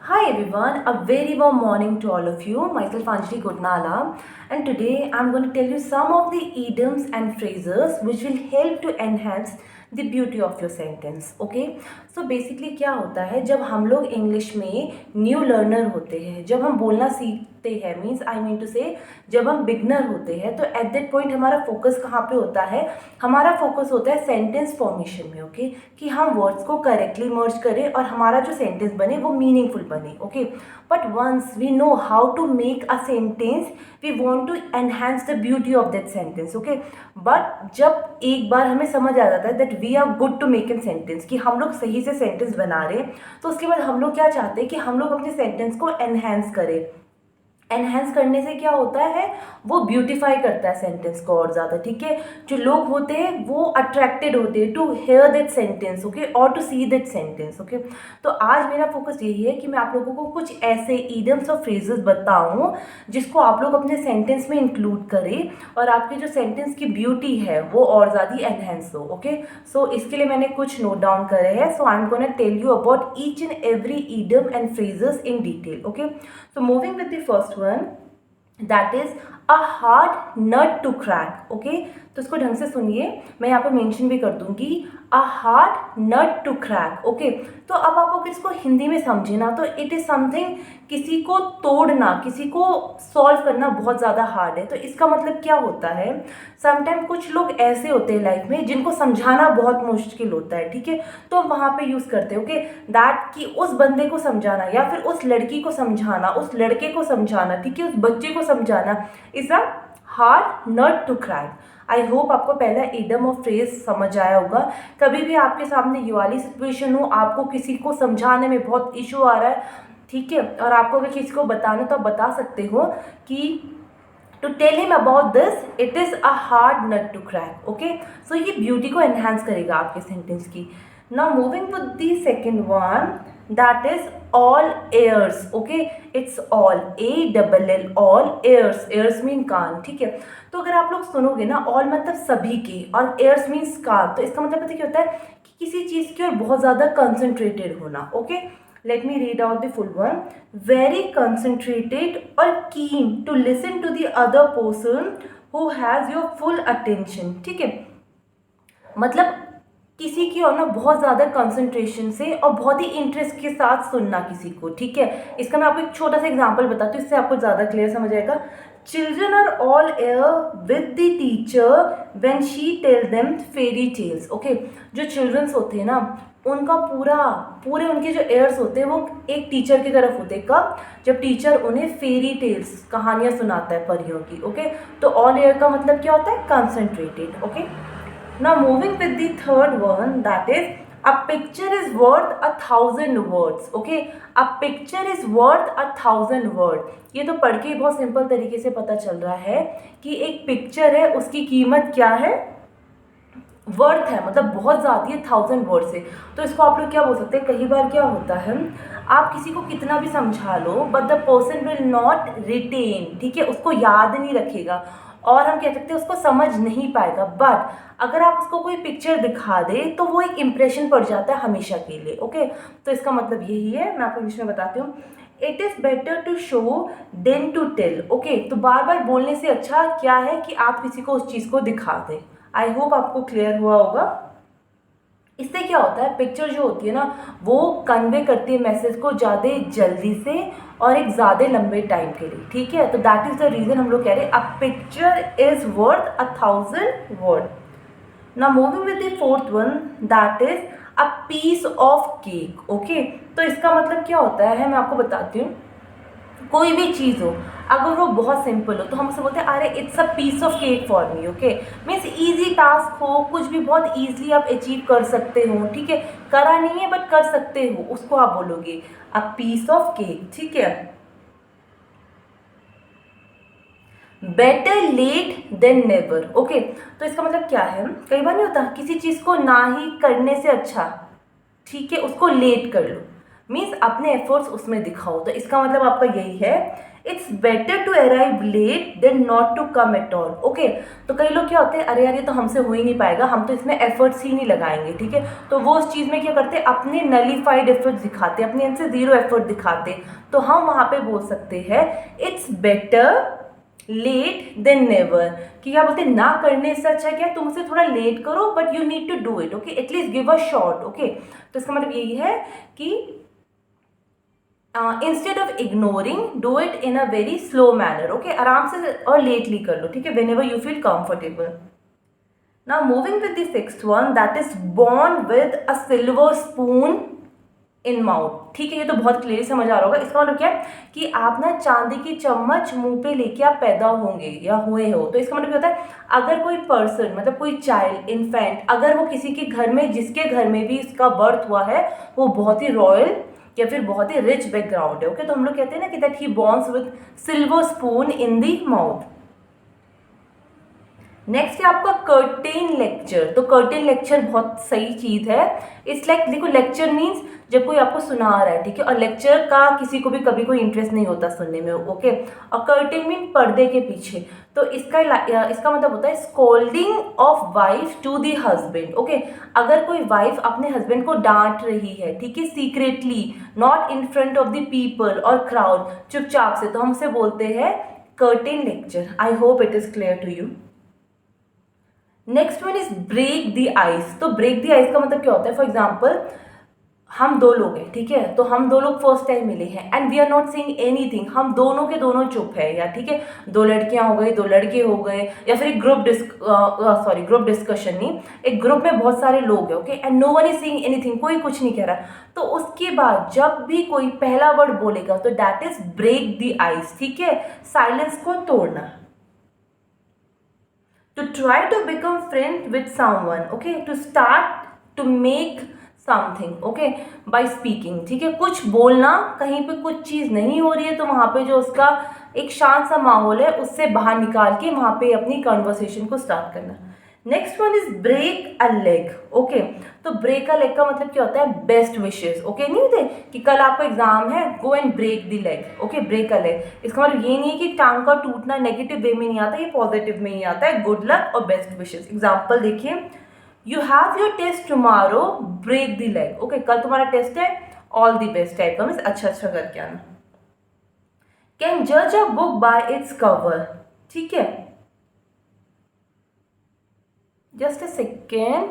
Hi everyone, a very warm morning to all of you. Myself Anjali Gudnala, and today I'm going to tell you some of the idioms and phrases which will help to enhance the beauty of your sentence. Okay, so basically क्या होता है जब हम लोग English में new learner होते हैं, जब हम बोलना सीखते हैं, मीन्स आई मीन टू से जब हम बिगनर होते हैं, तो एट दैट पॉइंट हमारा फोकस कहाँ पे होता है? हमारा फोकस होता है सेंटेंस फॉर्मेशन में। ओके, कि हम वर्ड्स को करेक्टली मर्ज करें और हमारा जो सेंटेंस बने वो मीनिंगफुल बने। Okay, but once we know how to make a sentence, we want to enhance the beauty of that sentence. Okay, but जब एक बार हमें समझ आ जाता है that we are good to make an sentence, कि हम लोग सही से सेंटेंस बना रहे हैं, तो उसके बाद हम लोग क्या चाहते हैं कि हम लोग अपने सेंटेंस को एनहांस करें। एनहेंस करने से क्या होता है? वो ब्यूटीफाई करता है सेंटेंस को और ज़्यादा। ठीक है, जो लोग होते हैं वो अट्रैक्टेड होते हैं to hear that sentence. Okay, और to see that sentence. Okay, तो आज मेरा फोकस यही है कि मैं आप लोगों को कुछ ऐसे ईडियम्स और फ्रेजेस बताऊं जिसको आप लोग अपने सेंटेंस में इंक्लूड करें और आपकी जो सेंटेंस की ब्यूटी है वो और ज़्यादा एनहेंस हो। ओके, सो इसके लिए मैंने कुछ नोट डाउन करे हैं। So I am gonna tell you about each and every idiom and phrases in detail. Okay, so moving with the first one, that is a hard nut to crack. Okay, तो इसको ढंग से सुनिए, मैं यहाँ पे मेंशन भी कर दूंगी, a hard nut to crack. Okay, तो अब आप लोग इसको हिंदी में समझे ना, तो इट इज समथिंग, किसी को तोड़ना, किसी को सॉल्व करना बहुत ज़्यादा हार्ड है। तो इसका मतलब क्या होता है? समटाइम कुछ लोग ऐसे होते हैं लाइफ में जिनको समझाना बहुत मुश्किल होता है। ठीक है, तो हम वहाँ पे यूज़ करते हैं ओके, दैट कि उस बंदे को समझाना या फिर उस लड़की को समझाना, उस लड़के को समझाना, ठीक है, उस बच्चे को समझाना is a hard nut to crack. I hope आपको पहला इडियम और फ्रेज समझ आया होगा। कभी भी आपके सामने ये वाली सिचुएशन हो, आपको किसी को समझाने में बहुत इशू आ रहा है, ठीक है, और आपको अगर किसी को बताना तो आप बता सकते हो कि to tell him about this it is a hard nut to crack. Okay, so ये ब्यूटी को एनहांस करेगा आपके सेंटेंस की। Now moving to the second one, that is all ears. Okay, it's all ALL, all ears. Ears mean कान। ठीक है, तो अगर आप लोग सुनोगे ना, ऑल मतलब सभी के और एयर्स मीन्स कान, तो इसका मतलब पता क्या होता है कि किसी चीज़ की ओर बहुत ज़्यादा कंसंट्रेटेड होना। Okay, let me read out the full one. Very concentrated or keen to listen to the other person who has your full attention. ठीक है, मतलब किसी की और ना बहुत ज़्यादा कंसंट्रेशन से और बहुत ही इंटरेस्ट के साथ सुनना किसी को। ठीक है, इसका मैं आपको एक छोटा सा एग्जांपल बताती हूँ, इससे आपको ज़्यादा क्लियर समझ आएगा। Children are all ear with the teacher when she tell them fairy tales. Okay, जो चिल्ड्रंस होते हैं ना, उनका पूरे उनके जो एयर्स होते हैं वो एक टीचर की तरफ होते हैं। कब? जब टीचर उन्हें फेरी टेल्स, कहानियाँ सुनाता है परियों की। ओके, तो ऑल एयर का मतलब क्या होता है? Concentrated. Okay, now moving with the third one, that is a picture is worth 1,000 words. Okay, a picture is worth 1,000 words. ये तो पढ़ के बहुत सिंपल तरीके से पता चल रहा है कि एक पिक्चर है, उसकी कीमत क्या है? वर्थ है, मतलब बहुत ज़्यादा है 1,000 वर्ड से। तो इसको आप लोग क्या बोल सकते हैं? कई बार क्या होता है, आप किसी को कितना भी समझा लो but the person will not retain. ठीक है, उसको याद नहीं रखेगा और हम कह सकते हैं उसको समझ नहीं पाएगा। बट अगर आप उसको कोई पिक्चर दिखा दे तो वो एक इम्प्रेशन पड़ जाता है हमेशा के लिए। ओके, तो इसका मतलब यही है, मैं आपको इंग्लिश में बताती हूँ। It is better to show than to tell. Okay, तो बार बार बोलने से अच्छा क्या है कि आप किसी को उस चीज़ को दिखा दें। आई होप आपको क्लियर हुआ होगा। इससे क्या होता है, पिक्चर जो होती है ना वो कन्वे करती है मैसेज को ज़्यादा जल्दी से और एक ज़्यादा लंबे टाइम के लिए। ठीक है, तो दैट इज़ द रीज़न हम लोग कह रहे हैं a picture is worth 1,000 word. Now moving with the fourth one, that is a piece of cake. Okay, तो इसका मतलब क्या होता है मैं आपको बताती हूँ। कोई भी चीज़ हो, अगर वो बहुत सिंपल हो तो हम उसे बोलते हैं अरे it's a piece of cake for me. Okay, means easy task हो, कुछ भी बहुत ईजिली आप अचीव कर सकते हो। ठीक है, करा नहीं है बट कर सकते हो, उसको आप बोलोगे अ पीस ऑफ केक। ठीक है, better late than never. Okay, तो इसका मतलब क्या है, कई बार नहीं होता किसी चीज़ को ना ही करने से अच्छा, ठीक है, उसको लेट कर लो। मीन्स अपने एफर्ट्स उसमें दिखाओ। तो इसका मतलब आपका यही है, it's better to arrive late than not to come at all. Okay, तो कई लोग क्या होते हैं, अरे यार ये तो हमसे हो ही नहीं पाएगा, हम तो इसमें एफर्ट्स ही नहीं लगाएंगे, ठीक है। तो वो उस चीज़ में क्या करते हैं, अपने नलीफाइड एफर्ट्स दिखाते, अपने इनसे जीरो एफर्ट दिखाते। तो हम वहाँ पे बोल सकते हैं it's better late than never, कि क्या बोलते हैं, ना करने से अच्छा क्या, तुम उसे थोड़ा लेट करो but you need to do it, okay, at least give a shot. Okay, तो इसका मतलब यही है कि instead of ignoring do it in a very slow manner. Okay, आराम से और लेटली कर लो, ठीक है, whenever you feel comfortable. Now moving with the sixth one, that is born with a silver spoon in mouth. ठीक है, ये तो बहुत क्लियर समझ आ रहा होगा। इसका मतलब क्या है कि आप ना चांदी की चम्मच मुंह पे लेके आप पैदा होंगे या हुए हो। तो इसका मतलब क्या होता है, अगर कोई पर्सन, मतलब कोई चाइल्ड, इन्फेंट, अगर वो किसी के घर में, जिसके घर में भी इसका बर्थ हुआ है, वो बहुत ही रॉयल या फिर बहुत ही रिच बैकग्राउंड है। ओके, तो हम लोग कहते हैं ना कि that he borns with silver spoon in the mouth. Next है आपका कर्टेन लेक्चर। तो कर्टेन लेक्चर बहुत सही चीज़ है। इट्स लाइक, देखो लेक्चर मीन्स जब कोई आपको सुना रहा है, ठीक है, और लेक्चर का किसी को भी कभी कोई इंटरेस्ट नहीं होता सुनने में। ओके, और कर्टेन मीन पर्दे के पीछे। तो इसका मतलब होता है scolding of wife to the husband. Okay, अगर कोई वाइफ अपने हस्बैंड को डांट रही है, ठीक है, secretly, not in front of the people और क्राउड, चुपचाप से, तो हम उसे बोलते हैं curtain lecture. I hope it is clear to you. Next one is break the ice. तो ब्रेक द आइस का मतलब क्या होता है, फॉर एग्जाम्पल हम दो लोग हैं, ठीक है, तो हम दो लोग फर्स्ट टाइम मिले हैं and we are not saying anything, हम दोनों के दोनों चुप है, या ठीक है, दो लड़कियां हो गई, दो लड़के हो गए, या फिर एक ग्रुप डिस्कशन नहीं, एक ग्रुप में बहुत सारे लोग हैं, okay, and no one is saying anything, कोई कुछ नहीं कह रहा। तो उसके बाद जब भी कोई पहला वर्ड बोलेगा तो that is break the ice, ठीक है, साइलेंस को तोड़ना। To try to become friend with someone, okay, to start to make something, okay, by speaking, ठीक है, कुछ बोलना, कहीं पे कुछ चीज़ नहीं हो रही है तो वहाँ पे जो उसका एक शांत सा माहौल है उससे बाहर निकाल के वहाँ पे अपनी कन्वर्सेशन को स्टार्ट करना। Next one is break a leg. Okay, तो ब्रेक अ लेग का मतलब क्या होता है, बेस्ट विशेस। ओके, नहीं होते कि कल आपका एग्जाम है, go and break the leg. Okay, break a leg, इसका मतलब ये नहीं है कि टांग का टूटना नेगेटिव वे में नहीं आता, ये पॉजिटिव में ही आता है, गुड लक और बेस्ट विशेस। एग्जाम्पल देखिए, you have your test tomorrow, break the leg. Okay, कल तुम्हारा टेस्ट है, ऑल द बेस्ट टाइप का, मीन्स अच्छा अच्छा करके आना। कैन जज a book by its cover, ठीक है, just a second,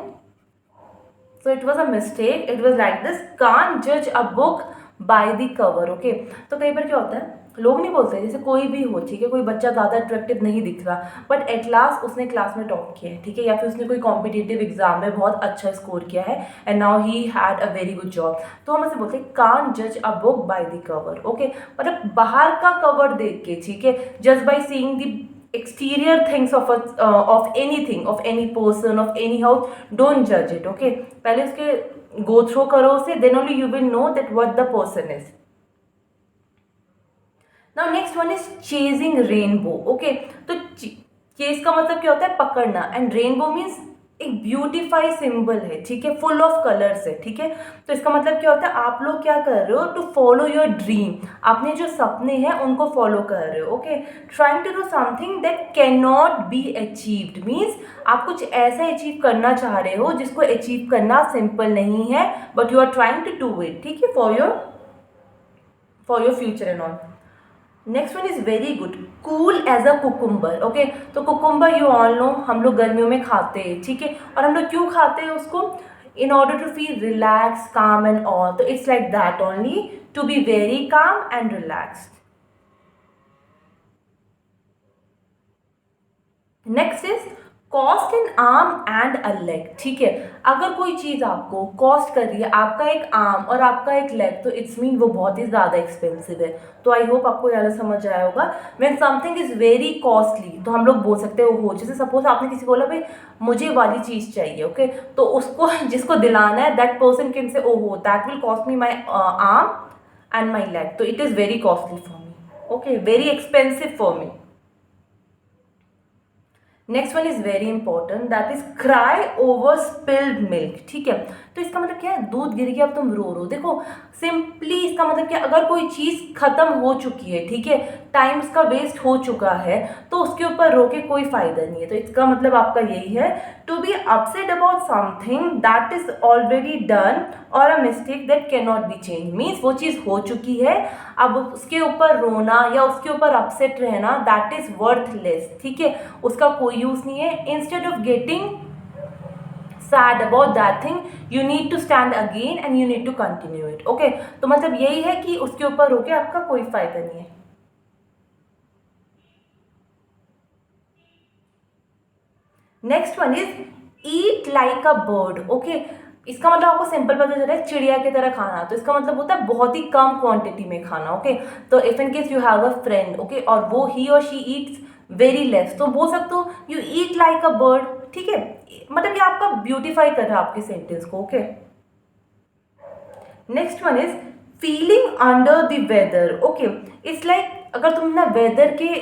so it was a mistake, it was like this, can't judge a book by the cover। okay, तो कई बार क्या होता है, लोग नहीं बोलते, जैसे कोई भी हो, ठीक है, कोई बच्चा ज़्यादा अट्रैक्टिव नहीं दिख रहा बट एट लास्ट उसने क्लास में टॉप किया है, ठीक है, या फिर उसने कोई कॉम्पिटिटिव एग्जाम में बहुत अच्छा स्कोर किया है and now he had a very good job, तो हम ऐसे बोलते हैं कांट जज a book by the cover. Okay, मतलब बाहर का कवर देख के, ठीक है, just by seeing the exterior things of anything, of any person, of any house, don't judge it। okay, पहले उसके go through करो उसे, then only you will know that what the person is। now next one is chasing rainbow। okay, तो chess का मतलब क्या होता है, पकड़ना, एंड रेनबो मीन्स एक ब्यूटीफाई सिंबल है, ठीक है, फुल ऑफ कलर्स है, ठीक है, तो इसका मतलब क्या होता है, आप लोग क्या कर रहे हो, टू फॉलो योर ड्रीम, अपने जो सपने हैं उनको फॉलो कर रहे हो। Okay, trying to do something that can not be achieved means आप कुछ ऐसा अचीव करना चाह रहे हो जिसको अचीव करना सिंपल नहीं है, but you are trying to do it, ठीक है, for your future and all. Next one is very good, cool as a cucumber. Okay, तो कुकुम्बर यू ऑल नो, हम लोग गर्मियों में खाते हैं, ठीक है, और हम लोग क्यों खाते हैं उसको, in order to feel relax, calm and all, तो it's like that only, to be very calm and relaxed. Next is cost an arm and a leg, ठीक है, अगर कोई चीज़ आपको कॉस्ट कर रही है, आपका एक आर्म और आपका एक लेग, तो इट्स मीन वो बहुत ही ज़्यादा एक्सपेंसिव है। तो आई होप आपको ज़्यादा समझ आया होगा। When something is very costly तो हम लोग बोल सकते हैं वो हो, जैसे सपोज आपने किसी को बोला भाई मुझे वाली चीज़ चाहिए, ओके, तो उसको जिसको दिलाना है दैट पर्सन कैन से ओहो that will cost me my arm and my leg, तो it is very costly for me, okay, very expensive for me. Next one is very important, that is cry over spilled milk. ठीक है, तो इसका मतलब क्या है, दूध गिर गया अब तुम रो रो। देखो सिंपली इसका मतलब क्या, अगर कोई चीज़ खत्म हो चुकी है, ठीक है, टाइम उसका वेस्ट हो चुका है, तो उसके ऊपर रो के कोई फायदा नहीं है। तो इसका मतलब आपका यही है, to be upset about something that is already done और a mistake that can not be change, means वो चीज़ हो चुकी है, अब उसके ऊपर रोना या उसके ऊपर अपसेट रहना दैट इज वर्थलेस। ठीक है, उसका कोई यूज नहीं है। Instead of getting sad about that thing, you need to stand again and you need to continue it. Okay, तो मतलब यही है कि उसके ऊपर रोके आपका कोई फायदा नहीं है। Next one is eat like a bird. Okay, इसका मतलब आपको सिंपल पता चल रहा है, चिड़िया की तरह खाना। तो इसका मतलब होता है बहुत ही कम क्वांटिटी में खाना। ओके, तो if in case you have a friend, okay, और वो ही और शी ईट्स वेरी लेस, तो बोल सकते हो you eat like a bird. ठीक है, मतलब ये आपका ब्यूटीफाई कर रहा है आपके सेंटेंस को। Okay, next one is feeling under the weather. Okay, it's like अगर तुम ना वेदर के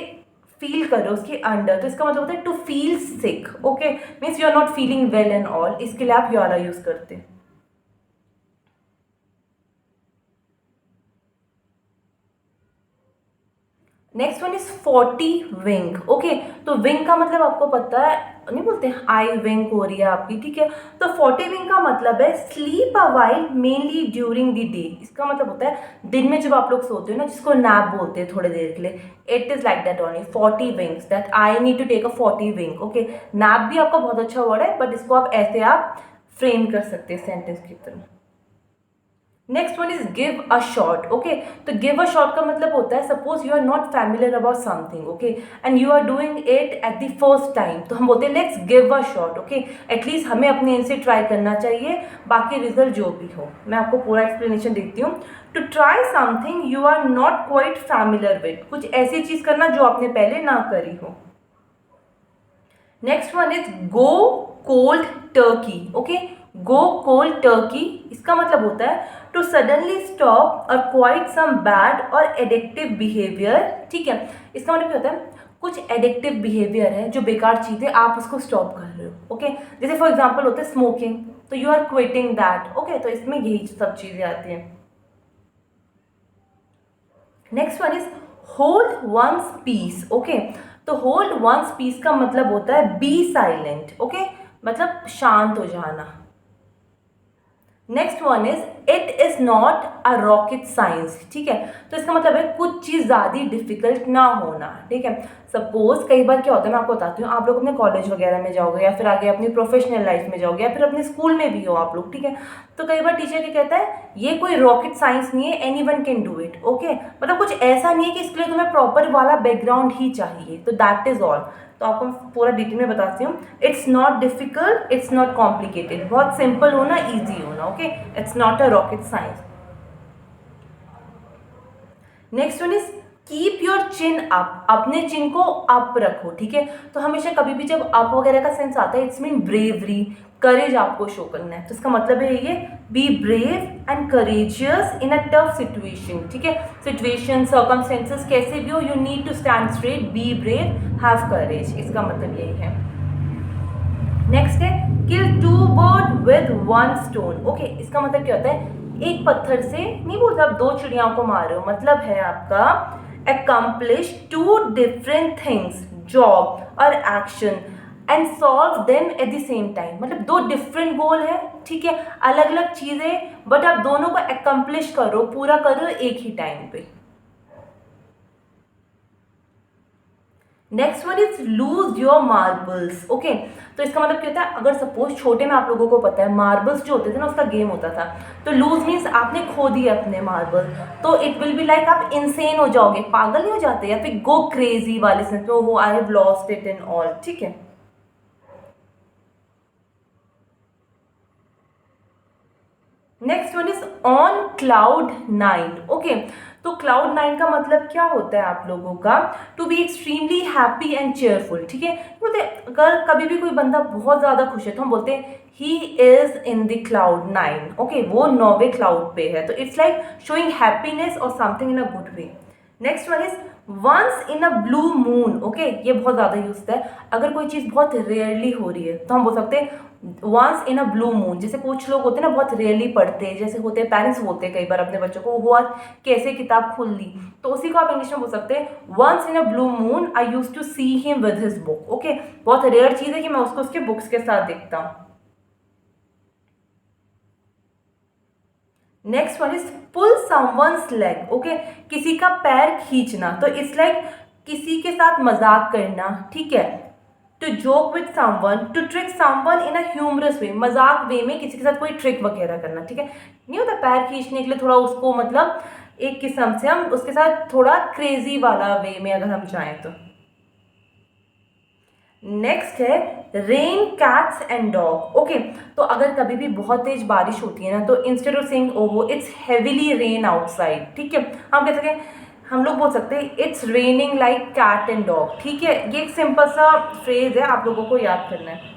फील करो उसके अंडर, तो इसका मतलब होता है to feel sick. Okay, means you are not feeling well and all, इसके लिए आप यू आर यूज करते हैं। Next one is 40 wing. Okay, तो विंग का मतलब आपको पता है, नहीं बोलते आई विंग हो रही है आपकी। ठीक है, तो 40 विंग का मतलब है sleep a while mainly during the day. इसका मतलब होता है दिन में जब आप लोग सोते हो ना, जिसको नैप बोलते हैं थोड़ी देर के लिए, it is like that only 40 wings, that I need to take a 40 wing. Okay, nap भी आपका बहुत अच्छा वर्ड है, बट इसको आप ऐसे आप फ्रेम कर सकते हैं सेंटेंस की तरह। Next one is give a shot. Okay, तो गिव अ शॉट का मतलब होता है suppose you are not familiar about something, okay, and you are doing it at the first time, तो हम बोलते हैं let's give a shot. Okay, at least हमें अपने एंड से ट्राई करना चाहिए, बाकी रिजल्ट जो भी हो। मैं आपको पूरा एक्सप्लेनेशन देती हूँ। To try something you are not quite familiar with, कुछ ऐसी चीज़ करना जो आपने पहले ना करी हो। Next one is go cold Turkey. Okay, go cold Turkey, इसका मतलब होता है टू सडनली स्टॉप और क्वाइट सम बैड और एडिक्टिव बिहेवियर। ठीक है, इसका मतलब क्या होता है, कुछ एडिक्टिव बिहेवियर है जो बेकार चीज़ है, आप उसको स्टॉप कर रहे हो। ओके, जैसे फॉर एग्जाम्पल होता है स्मोकिंग, तो you are quitting that. Okay, तो इसमें यही सब चीज़ें आती हैं। Next one is hold once piece. Okay, तो होल्ड वंस पीस का मतलब होता है बी साइलेंट। ओके, मतलब शांत हो जाना। Next one is it is not a rocket science. ठीक है, तो इसका मतलब है कुछ चीज़ ज़्यादा डिफिकल्ट ना होना। ठीक है, सपोज कई बार क्या होता है, मैं आपको बताती हूँ, आप लोग अपने कॉलेज वगैरह में जाओगे या फिर आगे अपनी प्रोफेशनल लाइफ में जाओगे या फिर अपने स्कूल में भी हो आप लोग। ठीक है, तो कई बार टीचर क्या कहता है, ये कोई रॉकेट साइंस नहीं है, any one can do it. Okay, मतलब कुछ ऐसा नहीं है कि इसके लिए तुम्हें प्रॉपर वाला बैकग्राउंड ही चाहिए, तो दैट इज ऑल। तो आपको पूरा डिटेल में बताती हूँ। It's not difficult, it's not complicated, बहुत सिंपल होना, ईजी होना। Okay, it's not a rocket science. Next one is keep your chin up, अपने चिन को अप रखो। ठीक है, तो हमेशा कभी भी जब अप वगैरह का सेंस आता है, इट्स मीन ब्रेवरी, करेज आपको शो करना है। तो इसका मतलब है ये, be brave and courageous in a tough situation. ठीक है, सिचुएशन सर्कमस्टेंसेस कैसे भी हो, you need to stand straight, be brave, have courage, इसका मतलब यही है। नेक्स्ट है kill two bird with one stone. Okay, इसका मतलब क्या होता है, एक पत्थर से नहीं बोलते आप दो चिड़ियाओं को मार रहे हो, मतलब है आपका accomplish two different things, job और action, and solve them at the same time, मतलब दो डिफरेंट गोल है। ठीक है, अलग अलग चीजें, बट आप दोनों को accomplish करो, पूरा करो एक ही टाइम पे। Next one is lose your marbles. Okay, तो इसका मतलब क्या होता है, अगर सपोज छोटे में आप लोगों को पता है मार्बल्स जो होते थे ना, उसका गेम होता था, तो लूज मीन्स आपने खो दिए अपने मार्बल, तो इट विल बी लाइक आप इंसेन हो जाओगे, पागल नहीं हो जाते, या फिर गो क्रेजी वाले सेंस में, वो I have lost it in all. ठीक है, next one is on cloud nine. Okay, तो क्लाउड नाइन का मतलब क्या होता है आप लोगों का, to be extremely happy and cheerful. ठीक है, बोलते अगर कभी भी कोई बंदा बहुत ज़्यादा खुश है तो हम बोलते हैं he is in the cloud nine. Okay, वो 9वें क्लाउड पे है, तो इट्स लाइक शोइंग हैप्पीनेस और something in a good way. Next one is once in a blue moon. Okay, ये बहुत ज़्यादा यूज है। अगर कोई चीज़ बहुत रेयरली हो रही है तो हम बोल सकते हैं once in a blue moon. जैसे कुछ लोग होते हैं ना बहुत रेयरली पढ़ते हैं, जैसे होते हैं पेरेंट्स बोलते हैं कई बार अपने बच्चों को वो आज कैसे किताब खोल ली, तो उसी को आप इंग्लिश में बोल सकते हैं once in a blue moon I use to see him with his book. Okay, बहुत रेयर चीज़ है कि मैं उसको उसके बुक्स के साथ देखता हूँ। Next one is pull someone's leg. Okay, किसी का पैर खींचना, तो इट्स लाइक किसी के साथ मजाक करना, ठीक है। To joke with someone, to trick someone in a humorous way, मजाक वे में किसी के साथ कोई ट्रिक वगैरह करना, ठीक है। नहीं होता पैर खींचने के लिए थोड़ा उसको मतलब एक किस्म से हम उसके साथ थोड़ा क्रेजी वाला वे में अगर हम चाहें तो। नेक्स्ट है rain cats and dog. Okay, तो अगर कभी भी बहुत तेज बारिश होती है ना, तो इंस्टेड ऑफ सेइंग ओहो इट्स हेविली रेन आउटसाइड, ठीक है, हम कह सकते हैं, हम लोग बोल सकते हैं it's raining like cat and dog, ठीक है। ये एक सिंपल सा फ्रेज है, आप लोगों को याद करना है।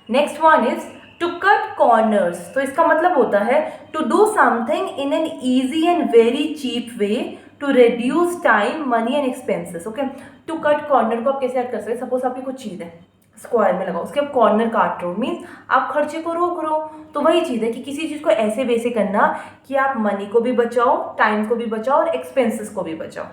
Next one is to cut corners, तो इसका मतलब होता है to do something in an easy and very cheap way to reduce time money and expenses. Okay, to cut corner को आप कैसे याद कर सकते हैं, सपोज आपकी कुछ चीज़ है स्क्वायर में लगाओ, उसके आप कॉर्नर काट रहे हो, मीन्स आप खर्चे को रोक रहे हो। तो वही चीज़ है कि किसी चीज़ को ऐसे वैसे करना कि आप मनी को भी बचाओ, टाइम को भी बचाओ और एक्सपेंसेस को भी बचाओ।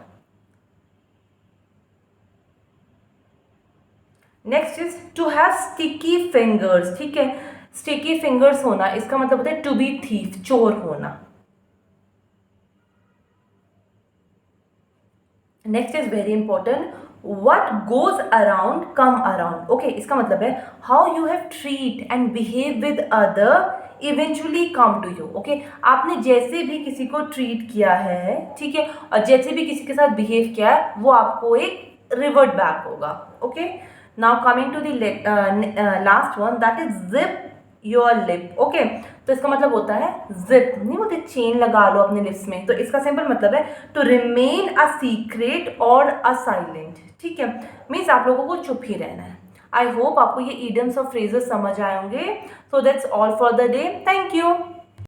Next is to have sticky fingers, ठीक है। स्टिकी फिंगर्स होना इसका मतलब होता है टू बी थीफ, चोर होना। Next is very important, what goes around come around. Okay, इसका मतलब है how you have treat and behave with other eventually come to you. Okay, आपने जैसे भी किसी को ट्रीट किया है, ठीक है, और जैसे भी किसी के साथ बिहेव किया है वो आपको एक रिवर्ट बैक होगा। Okay, now coming to the last one, that is zip your lip. Okay, तो इसका मतलब होता है जिप, नहीं बोलते चेन लगा लो अपने लिप्स में, तो इसका सिंपल मतलब है टू रिमेन अ सीक्रेट और अ साइलेंट, ठीक है। मीन्स आप लोगों को चुप ही रहना है। आई होप आपको ये इडियम्स और फ्रेजेस समझ आए होंगे। So that's all for the day, thank you.